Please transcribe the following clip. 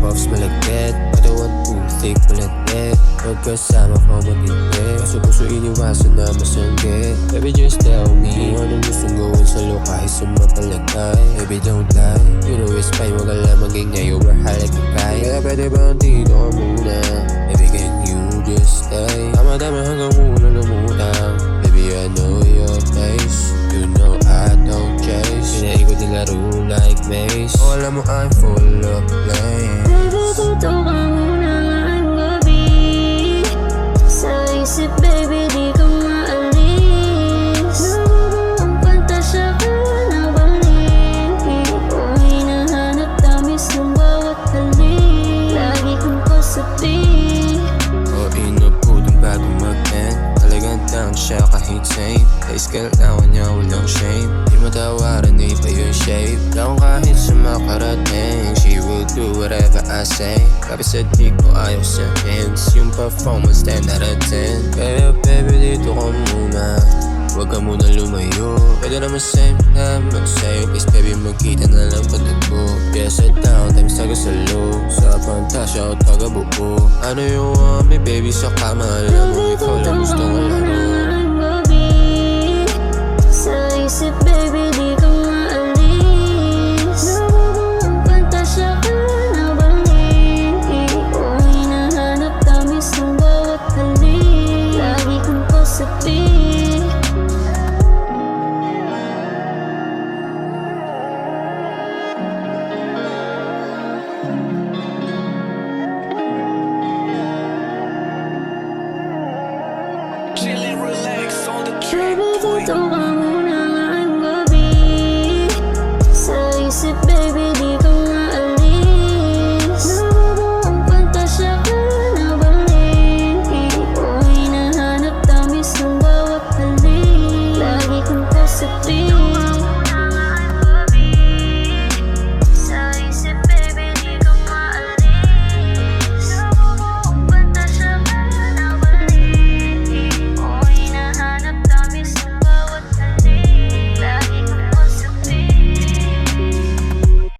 puffs malagkit, katawan toothpick malagkit. Pagkasama ko matipid, kaso puso iniwasan na masanggit. Baby just tell me, kung anong gustong gawin sa'yo kahit sa mapalagay. Baby don't lie, you know it's fine, wag ka lang magingay over halagkay. Kaya pwede ba dito ka muna? Baby can you just stay? Tama-tama hanggang muna lumutang. Baby I know your taste, you know I don't chase. Pinaikot yung laro like maze. Oh alam mo I'm full of blame. Baby dito ka muna ngayong gabi. Sa isip baby di ka maalis. Nabubuong pantasya ka na balik. Kung hinahanap tamis ng bawat halik, lagi kong kasabi. O inapudong bago mag-end, talagang down siya kahit same. Taste kailangan niya walang shame, di matawaran di pa yung shape. Down kahit sa makarating, she will do whatever I say. Kapit sa di ko ayaw sa hands, yung performance 10 out of 10. Kaya baby dito ka muna, wag ka muna lumayo. Pwede naman same time mag-save, please baby magkita na lang pagod ko. Kaya sa down times taga sa low, sa pantasya o taga buo. Ano yung may baby sa kama, alam mo ikaw lang gusto ko laro.